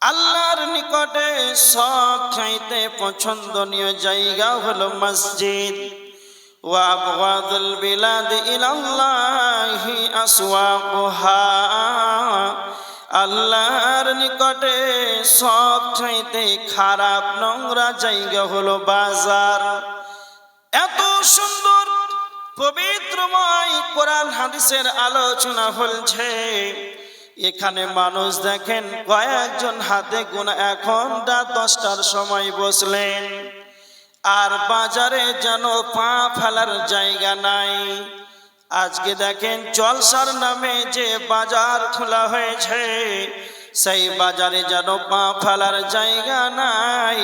আল্লাহর নিকটে সবচাইতে পছন্দনীয় জায়গা হলো মসজিদ। ওয়া আবগাদুল বিলাদ ইলাল্লাহি আসওয়াকুহা, আল্লাহর নিকটে সবচাইতে খারাপ নোংরা জায়গা হলো বাজার। এত সুন্দর পবিত্রময় কোরআন হাদিসের আলোচনা হচ্ছে, এখানে মানুষ দেখেন কয়েকজন হাতে গোনা, এখন রাত 10টার সময় বসলেন, আর বাজারে যেন পা ফেলার জায়গা নাই। আজকে দেখেন জলসার নামে যে বাজার খোলা হয়েছে, সেই বাজারে যেন পা ফেলার জায়গা নাই।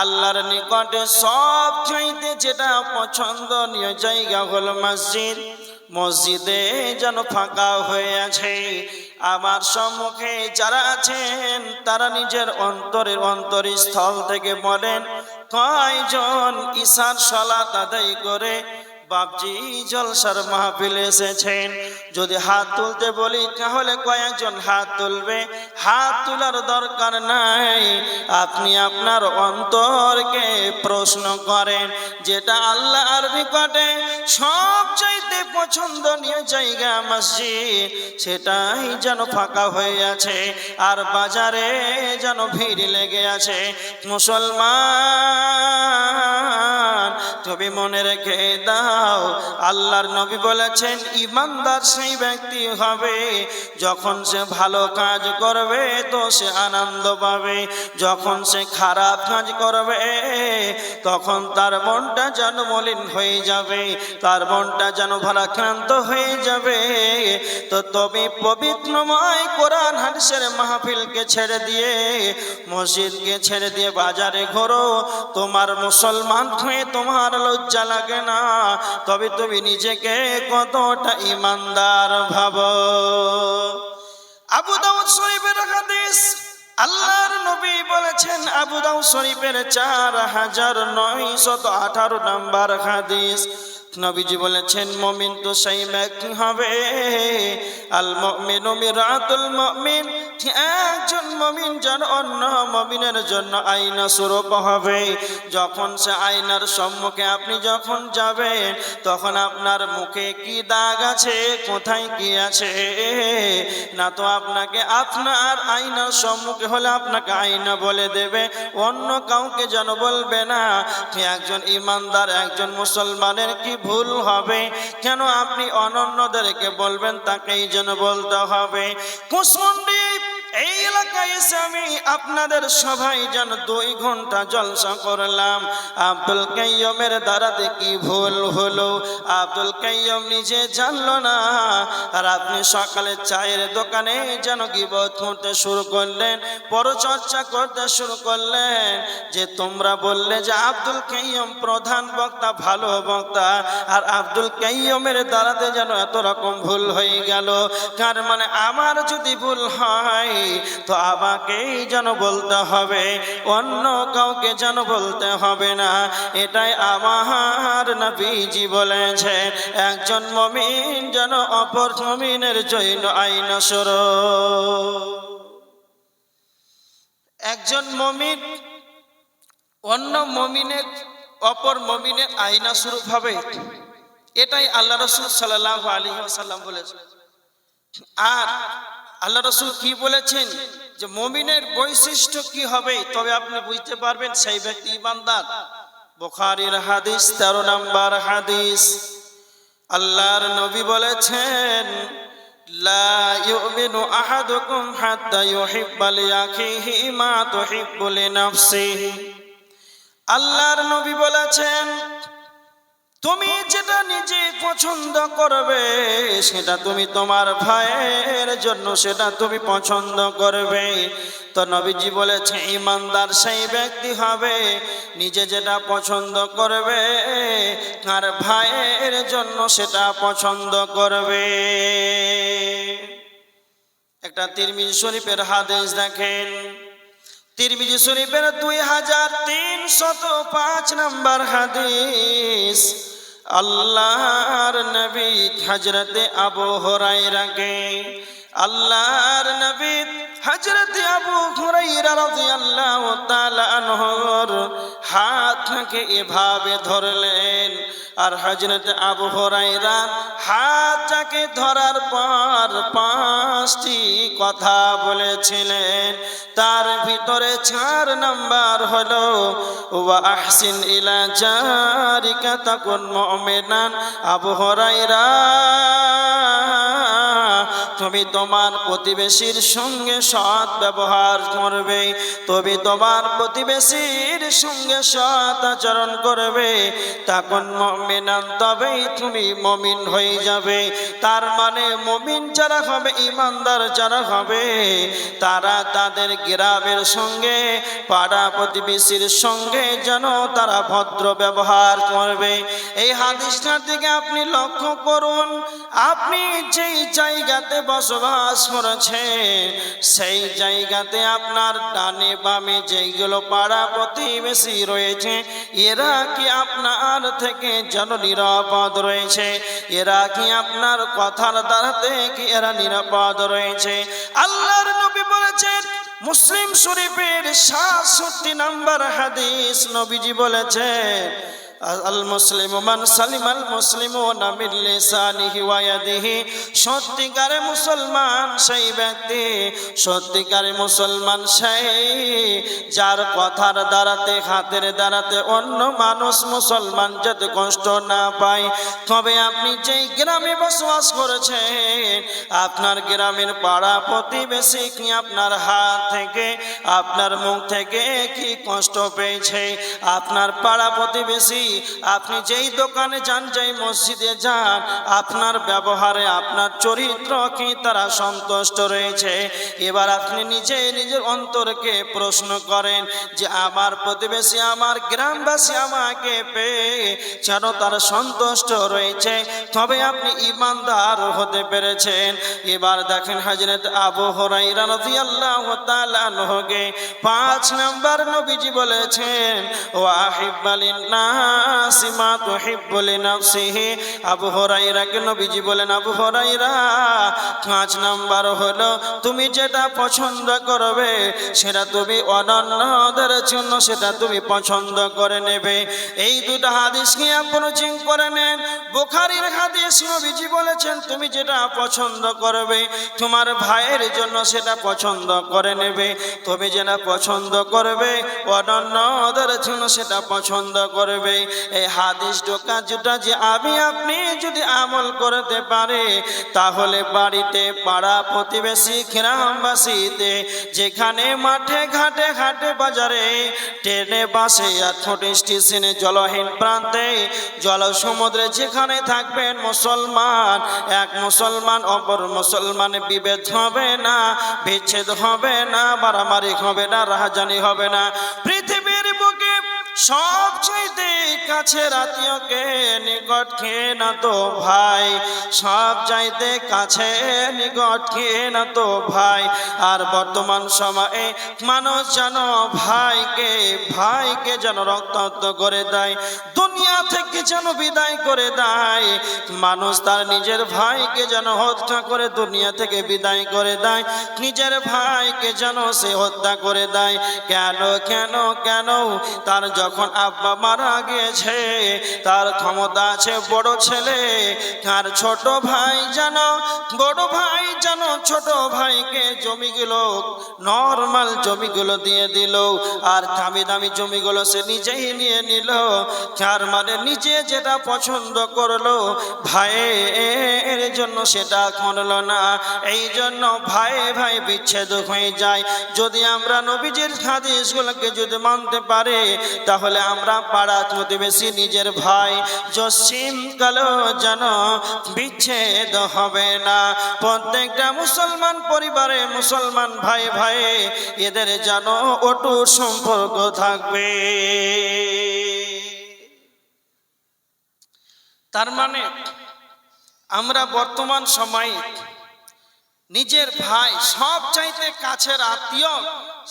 আল্লাহর নিকটে সবচাইতে যেটা পছন্দনীয় জায়গা হলো মসজিদ। মসজিদে যেন ফাঁকা হয়ে আছে। আমার সম্মুখে যারা আছেন তারা নিজের অন্তরের অন্তরস্থল থেকে বলেন, কয়জন ঈশার সালাত আদায় করে বাপজি জলসার মাহফিলে এসেছেন? যদি হাত তুলতে বলি তাহলে কয়েকজন হাত তুলবে? হাত তোলার দরকার নাই। আপনি আপনার অন্তরকে প্রশ্ন করেন, যেটা আল্লাহর নিকটে সবচাইতে পছন্দনীয় জায়গা মসজিদ, সেটাই যেন ফাঁকা হয়ে আছে, আর বাজারে যেন ভিড় লেগে আছে। মুসলমান, তুমি মনে রেখে দাও, আল্লাহর নবী বলেছেন ঈমানদার সেই ব্যক্তি হবে যখন সে ভালো কাজ করবে তো সে আনন্দ পাবে, যখন সে খারাপ কাজ করবে তখন তার মনটা যেন মলিন হয়ে যাবে, তার মনটা যেন ভারাক্রান্ত হয়ে যাবে। তো তুমি পবিত্রময় কোরআন হাদিসের মাহফিলকে ছেড়ে দিয়ে, মসজিদকে ছেড়ে দিয়ে বাজারে ঘোরো, তোমার মুসলমান হয়ে তোমার লজ্জা লাগে না? তবে তুমি নিজেকে কতটা ঈমানদার ভাবো। আবু দাউদ শরীফের হাদিস, আল্লাহর নবী বলেছেন, আবু দাউদ শরীফের 4918 নম্বর হাদিস, নবীজি বলেছেন মুমিন তো সেই ব্যক্তি হবে, আল মুমিনু মিরাতুল মুমিন, একজন মুমিন যেন অন্য মুমিনের জন্য আয়না স্বরূপ হবে। যখন সে আয়নার সম্মুখে আপনি যখন যাবেন, তখন আপনার মুখে কি দাগ আছে, কোথায় কি আছে, না তো আপনাকে আপনার আয়নার সম্মুখে হলে আপনাকে আয়না বলে দেবে, অন্য কাউকে যেন বলবে না। একজন ইমানদার, একজন মুসলমানের কি ভুল হবে? কেন আপনি অনন্যদেরকে বলবেন, তাকেই যেন বলতে হবে। কুশমন্ডি এই এলাকায় এসে আমি আপনাদের সবাই যেন 2 ঘন্টা জলসা করলাম। আব্দুল কাইয়ুমের দ্বারাতে কি ভুল হলো? আব্দুল কাইয়ুম নিজে জানলো না, আর আপনি সকালে চায়ের দোকানে যেন গীবত করতে শুরু করলেন, পরচর্চা করতে শুরু করলেন, যে তোমরা বললে যে আব্দুল কাইয়ুম প্রধান বক্তা, ভালো বক্তা, আর আব্দুল কাইয়ুমের দ্বারাতে যেন এত রকম ভুল হয়ে গেল। তার মানে আমার যদি ভুল হয় তো আমাকেই যেন বলতে হবে, অন্য কাউকে যেন বলতে হবে না। এটাই আমার নবীজি বলেছে, একজন মুমিন যেন অপর মুমিনের জন্য আয়না স্বরূপ। একজন মুমিন অন্য মুমিনের, অপর মুমিনের আয়না স্বরূপ হবে, এটাই আল্লাহ রাসূল সাল্লাল্লাহু আলাইহি ওয়াসাল্লাম বলেছেন। আর আল্লাহ রাসূল কি বলেছেন যে মুমিনের বৈশিষ্ট্য কি হবে, তবে আপনি বুঝতে পারবেন সেই ব্যক্তি ঈমানদার। বুখারীর হাদিস 13 নম্বর হাদিস, আল্লাহর নবী বলেছেন, লা ইউমিনু আহাদুকুম হাত্তা ইউহিব্বা লিআখিহি মা তুহিব্বু লিনাফসিহি। আল্লাহর নবী বলেছেন, তুমি যেটা নিজে পছন্দ করবে সেটা তুমি তোমার ভাইয়ের জন্য সেটা তুমি পছন্দ করবে। তো নবীজি বলেছে ঈমানদার সেই ব্যক্তি হবে নিজে যেটা পছন্দ করবে আর ভাইয়ের জন্য সেটা পছন্দ করবে। একটা তিরমিজি শরীফের হাদিস দেখেন, তিরমিজি শরীফের 2305 নম্বর হাদিস, আল্লাহর নবী হযরতে আবু হুরায়রাকে, আল্লাহর নবী হযরতে আবু হুরায়রা হুরায়রা রাদিয়াল্লাহু তাআলা আনহুর হাতটাকে এভাবে ধরলেন, আর হযরত আবু হুরায়রা হাতটাকে ধরার পর 5টি কথা বলেছিলেন। তার ভিতরে 4 নাম্বার হলো ওয়া আহসিন ইলা জারিকা তাকুন মুমিনান। আবু হুরায়রা, তুমি তোমার প্রতিবেশীর সঙ্গে সৎ ব্যবহার করবে, তুমি তোমার প্রতিবেশীর সঙ্গে সৎ আচরণ করবে, তখন মুমিনান, তবেই তুমি মুমিন হয়ে যাবে। তার মানে মুমিন যারা হবে, ইমানদার যারা হবে, তারা তাদের গ্রামের সঙ্গে, পাড়া প্রতিবেশীর সঙ্গে যেন তারা ভদ্র ব্যবহার করবে। এই হাদিসটার দিকে আপনি লক্ষ্য করুন। আপনি যেই জায়গাতে বসবাস করেছেন, সেই জায়গাতে আপনার ডানে বামে যেইগুলো পাড়া প্রতিবেশী রয়েছে, এরা কি আপনার থেকে যেন নিরাপদ রয়েছে? এরা কি আপনার কথার দ্বারাতে কি এরা নিরাপদ রয়েছে? আল্লাহর নবী বলেছেন, মুসলিম শরীফের 67 নম্বর হাদিস, নবীজি বলেছেন, আল মুসলিমু মান সালিমাল মুসলিমুনা মিন লিসানিহি ওয়া ইয়াদিহি। সত্যিকারে মুসলমান সেই ব্যক্তি, সত্যিকারে মুসলমান সেই যার কথার দ্বারাতে, হাতের দ্বারাতে অন্য মানুষ মুসলমান যাতে কষ্ট না পায়। তবে আপনি যেই গ্রামে বসবাস করেছেন, আপনার গ্রামের পাড়া প্রতিবেশী কি আপনার হাত থেকে, আপনার মুখ থেকে কি কষ্ট পেয়েছে? আপনার পাড়া প্রতিবেশী, আপনি যেই দোকানে যান, যেই মসজিদে যান, আপনার ব্যবহারে, আপনার চরিত্র কি তারা সন্তুষ্ট রয়েছে? এবার আপনি নিজে নিজের অন্তরকে প্রশ্ন করেন যে আমার প্রতিবেশী, আমার গ্রামবাসী আমাকে পেয়ে যেন তারা সন্তুষ্ট রয়েছে, তবে আপনি ইমানদার হতে পেরেছেন। এবার দেখেন হযরত আবু হুরায়রা রাদিয়াল্লাহু তাআলা আনহুকে 5 নাম্বার নবীজি বলেছেন, ওয়া আহিব্বালিন নাসি মা তুহিব্বু লিনাফসিহি। আবু হুরায়রাকে নবীজি বলেন, আবু হুরায়রা, 5 নাম্বার হলো তুমি যেটা পছন্দ করবে সেটা তুমি অন্যদের জন্য সেটা তুমি পছন্দ করে নেবে। এই দুটো হাদিসকে আপনি চিন করে নেন। বুখারীর হাদিস, নবীজি বলেছেন তুমি যেটা পছন্দ করবে তোমার ভাইয়ের জন্য সেটা পছন্দ করে নেবে, তুমি যেটা পছন্দ করবে অন্যদের জন্য সেটা পছন্দ করবে। এই হাদিস ঢোকা যে আমি আপনি যদি আমল করতে পারে, তাহলে বাড়িতে, পাড়া প্রতিবেশী, গ্রামবাসীতে, যেখানে মাঠে ঘাটে, হাটে বাজারে, ট্রেনে, বাসে, আর ছোট স্টেশনে, জলহীন প্রান্তে, জল সমুদ্রে যেখানে থাকবেন মুসলমান, এক মুসলমান অপর মুসলমান বিভেদ হবে না, বিচ্ছেদ হবে না, মারামারি হবে না, রাহাজানি হবে না। পৃথিবীর বুকে সবচাইতে কাছের আত্মীয়কে নিকট খেয়ে না তো ভাই, সব চাইতে কাছে নিকট খেয়ে না তো ভাই। আর বর্তমান সময়ে মানুষ যেন ভাইকে যেন রক্তাক্ত করে দেয়, দুনিয়া থেকে যেন বিদায় করে দেয়। মানুষ তার নিজের ভাইকে যেন হত্যা করে দুনিয়া থেকে বিদায় করে দেয়, নিজের ভাইকে যেন সে হত্যা করে দেয়। কেন কেন কেন? তার যখন আব্বা মারা গিয়েছে, তার ক্ষমতা আছে বড় ছেলে, তার ছোট ভাই যেন, বড় ভাই যেন ছোট ভাইকে জমিগুলো, নর্মাল জমিগুলো দিয়ে দিল, আর দামি দামি জমিগুলো সে নিজেই নিয়ে নিল। তার মানে নিজে যেটা পছন্দ করলো ভাইয়ের জন্য সেটা করলো না। এই জন্য ভাই ভাই বিচ্ছেদ হয়ে যায়। যদি আমরা নবীজির হাদিসগুলোকে যদি মানতে পারি, তাহলে আমরা পাড়া প্রতিবেশী, নিজের ভাই জসিম কালো যেন বিচ্ছেদ হবে না। প্রত্যেকটা মুসলমান পরিবারে, মুসলমান ভাই ভাই, এদের যেন অটুট সম্পর্ক থাকবে। তার মানে আমরা বর্তমান সময়ে নিজের ভাই, সব চাইতে কাছের আত্মীয়,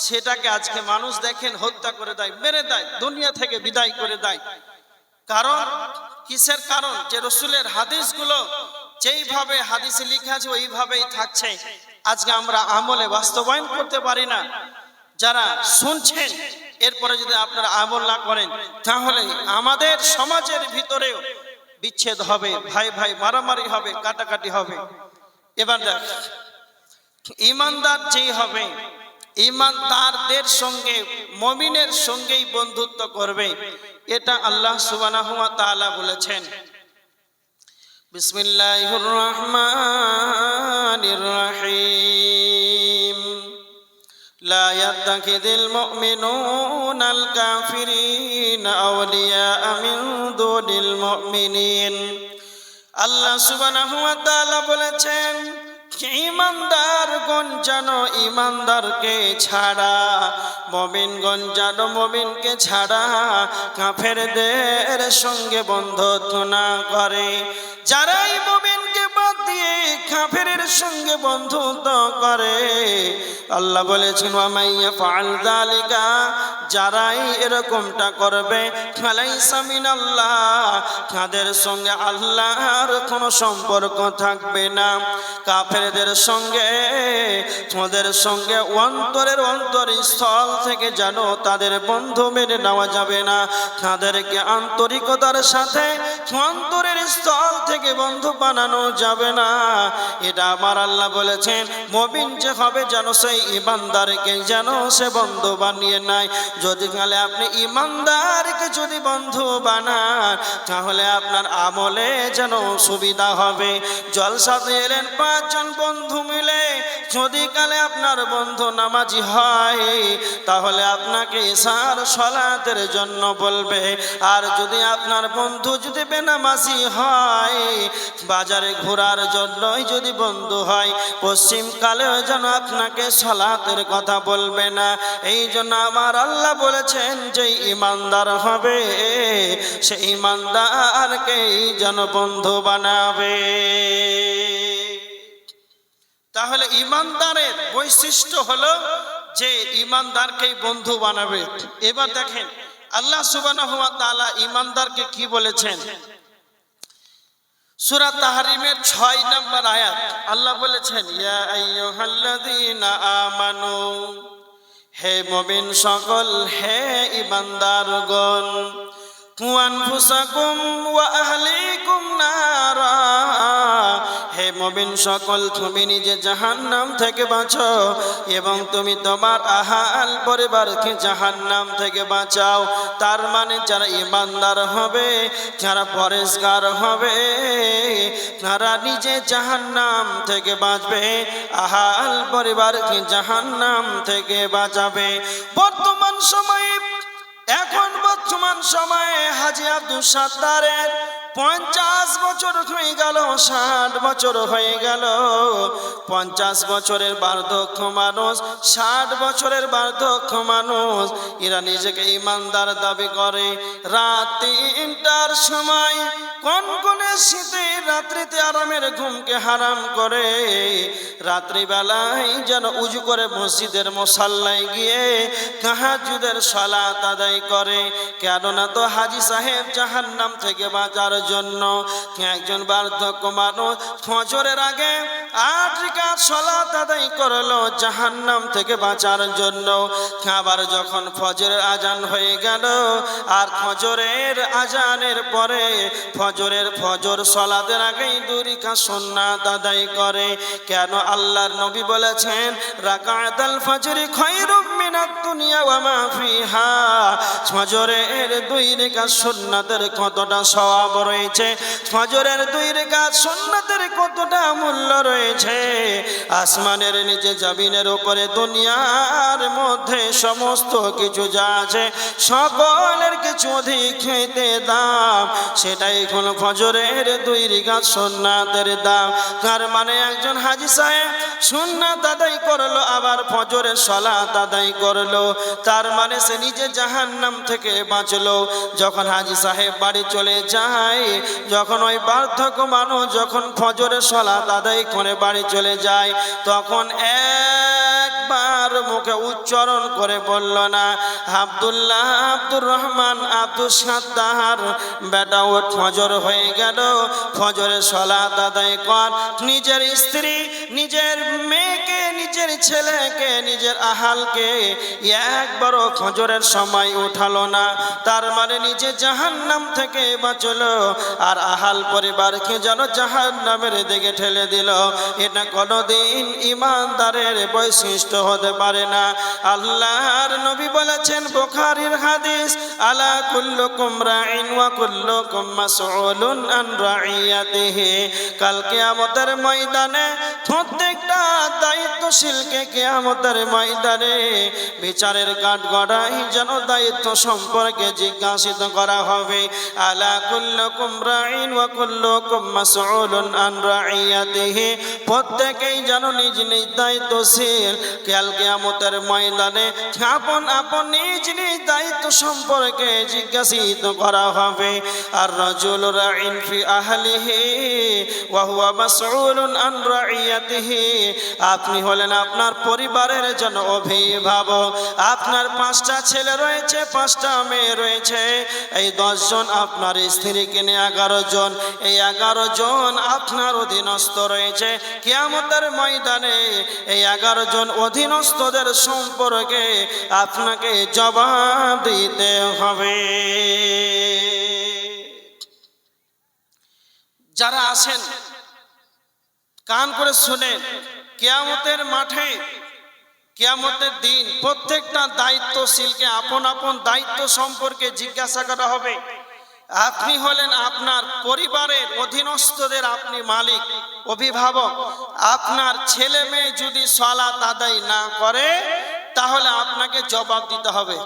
সেটাকে আজকে মানুষ দেখেন হত্যা করে দেয়, মেরে দেয়, দুনিয়া থেকে বিদায় করে দেয়। কারণ কিসের কারণ? যে রসুলের হাদিসগুলো যেইভাবে হাদিসে লেখা আছে ওইভাবেই থাকছে, আজকে আমরা আমলে বাস্তবায়ন করতে পারি না। যারা শুনছেন এরপরে যদি আপনারা আমল না করেন তাহলে আমাদের সমাজের ভিতরেও বিচ্ছেদ হবে, ভাই ভাই মারামারি হবে, কাটাকাটি হবে। এবার দেখ, ঈমানদার যেই হবে, ঈমানদারদের সঙ্গে মুমিনের সঙ্গেই বন্ধুত্ব করবে, এটা আল্লাহ সুবহানাহু ওয়া তাআলা বলেছেন। বিসমিল্লাহির রহমানির রহিম। লা ইয়াত্তাখিযুল মুমিনুনাল কাফিরিনা আউলিয়া মিন দুনিল মুমিনিন। আল্লাহ সুবহানাহু ওয়া তাআলা বলেছেন, ঈমানদারগণ যেন ঈমানদারকে ছাড়া, মুমিনগণ যেন মুমিনকে ছাড়া কাফেরদের সঙ্গে বন্ধুত্ব না করে। যারাই মুমিনকে বাদ দিয়ে কাফেরের সঙ্গে বন্ধুত্ব করে, আল্লাহ বলেছেন ওয়া মাইয়া ফাআল যালিকা, যারাই এরকমটা করবে, ফালাইসা মিনাল্লাহ, তাদের সঙ্গে আল্লাহর কোনো সম্পর্ক থাকবে না। কাফেরদের সঙ্গে, তোমাদের সঙ্গে অন্তরের অন্তরস্থল থেকে যেন তাদের বন্ধু মেনে নেওয়া যাবে না, তাদেরকে আন্তরিকতার সাথে অন্তরের স্থল থেকে বন্ধু বানানো যাবে না। এটা আমার আল্লাহ বলেছেন। মুমিন যে হবে যেন সেই ঈমানদারকে যেন সে বন্ধু বানিয়ে নেয়। যদি কালে আপনি ঈমানদারকে যদি বন্ধু বানান তাহলে আপনার আমলে যেন সুবিধা হবে। জলসাতে এলেন 5 জন বন্ধু মিলে, যদি কালে আপনার বন্ধু নামাজি হয় তাহলে আপনাকে ইশার সালাতের জন্য বলবে। আর যদি আপনার বন্ধু যদি বেনামাজি হয়, বাজারে ঘোরার জন্যই যদি বন্ধু হয়, পশ্চিম কালেও যেন আপনাকে সালাতের কথা বলবে না। এই জন্য আমার আল্লাহ বলেছেন যে ঈমানদার হবে সেই ঈমানদারকেই যেন বন্ধু বানাবে। তাহলে ঈমানদারের বৈশিষ্ট্য হলো যে ঈমানদারকেই বন্ধু বানাবে। এবার দেখেন আল্লাহ সুবহানাহু ওয়া তাআলা ঈমানদারকে কি বলেছেন। সূরা তাহরিমের 6 নম্বর আয়াত আল্লাহ বলেছেন, ইয়া আইয়ুহাল্লাযীনা আমানু, হে মুমিন সকল, হে ঈমানদারগণ, কু আনফুসাকুম ওয়া আহলিকুম নারা, হে মুমিন সকল, তুমি নিজে জাহান্নাম থেকে বাঁচো এবং তুমি তোমার আহাল পরিবারকে জাহান্নাম থেকে বাঁচাও। তার মানে যারা ঈমানদার হবে, যারা পরেশগার হবে, তারা নিজে জাহান্নাম থেকে বাঁচবে, আহাল পরিবারকে জাহান্নাম থেকে বাঁচাবে। বর্তমান সময়ে, এখন বর্তমান সময়ে হাজী আব্দুল সাত্তারের 50 বছর হয়ে গেল, 60 বছর হয়ে গেল। 50 বছরের বার্ধক্য মানুষ, 60 বছরের বার্ধক্য মানুষ, এরা নিজেকে ঈমানদার দাবি করে। রাত 3টার সময় কনকনে শীতে রাত্রিতে আরামের ঘুমকে হারাম করে, রাত্রিবেলায় যেন উজু করে মসজিদের মুসাল্লায় গিয়ে তাহাজ্জুদের সালাত আদায় করে। কেননা তো হাজী সাহেব জাহান্নাম থেকে বাঁচার জন্য একজন বার্ধক্য মানুষ ফজরের আগে 8 রাকাত সালাত আদায় করলো জাহান্নাম থেকে বাঁচার জন্য। আবার যখন ফজরের আজান হয়ে গেল আর ফজরের আজানের পরে ফজর সালাতের আগেই 2 রাকাত সুন্নাত আদায় করে। কেন? আল্লাহর নবী বলেছেন, রাকাতুল ফজরি খায়রুম মিনাদ দুনিয়া ওয়া মা ফিহা। ফজরের 2 রাকাত সুন্নাতের কতটা সওয়াব রয়েছে, ফজরের 2 রাকাত সুন্নাতের কতটা মূল্য রয়েছে। আসমানের নিচে, জমিনের উপরে, দুনিয়ার মধ্যে সমস্ত কিছু যা আছে সকলের কিছু অধিক খেতে দাম, সেটাই হলো ফজরের 2 রাকাত সুন্নাতের দাম। তার মানে একজন হাজী সাহেব সুন্নাত আদায় করলো, আবার ফজরের সালাত আদায় করলো, তার মানে সে নিজে জাহান্নাম থেকে বাঁচলো। যখন হাজী সাহেব বাড়ি চলে যায়, যখন ওই বার্ধক্য মানুষ যখন ফজরের সালাত আদায় করে বাড়ি চলে যায়, তখন একবার মুখে উচ্চারণ করে বলল না, আব্দুল্লাহ, আব্দুর রহমান, আব্দুল সাত্তার, বেটা ওঠ, ফজর হয়ে গেল, ফজরের সালাত আদায় কর। নিজের স্ত্রী, নিজের মেয়েকে নিজে নিজের ছেলেকে নিজের আহালকে একবারও ফজরের সময় উঠালো না, তার মানে নিজে জাহান্নাম থেকে বাঁচলো আর আহাল পরিবারকে যেন জাহান্নামের দিকে ঠেলে দিল। এটা কোনোদিন ঈমানদারের বৈশিষ্ট্য হতে পারে না। আল্লাহর নবী বলেছেন, বুখারীর হাদিস, আলা কুল্লুকুম রাইন ওয়া কুল্লুকুম মাসউলুন আন রাইয়াতিহি। কাল কিয়ামতের ময়দানে প্রত্যেকটা দায়িত্বশীলকে কিয়ামতের ময়দানে বিচারের কাঠগড়ায় যেন দায়িত্ব সম্পর্কে জিজ্ঞাসিত করা হবে। আলা কুল্লুকুম রাইন ওয়া কুল্লুকুম মাসউলুন আন রাইয়াতিহি। প্রত্যেকেই যেন নিজ নিজ দায়িত্বশীল, কাল কিয়ামতের ময়দানে আপন আপন নিজ নিজ দায়িত্ব সম্পর্কে জিজ্ঞাসিত করা হবে। আর রাজুল রাইন ফি আহলিহি ওয়া হুয়া মাসউলুন আন রাইয়াতিহি। আপনি হলেন আপনার পরিবারের জন্য অভিভাবক। আপনার 5টা ছেলে রয়েছে, 5টা মেয়ে রয়েছে, এই 10 জন আপনার স্ত্রীকে নিয়ে 11 জন, এই 11 জন আপনার অধীনস্থ রয়েছে। কিয়ামতের ময়দানে এই 11 জন অধীনস্থদের সম্পর্কে আপনাকে জবাব দিতে হবে। যারা আছেন কান করে শুনেন, কিয়ামতের মাঠে, কিয়ামতের দিন প্রত্যেকটা দায়িত্বশীলকে আপন আপন দায়িত্ব সম্পর্কে জিজ্ঞাসা করা হবে। আপনি হলেন আপনার পরিবারের অধীনস্থদের আপনি মালিক, অভিভাবক। আপনার ছেলে মেয়ে যদি সালাত আদায় না করে তাহলে আপনাকে জবাব দিতে হবে।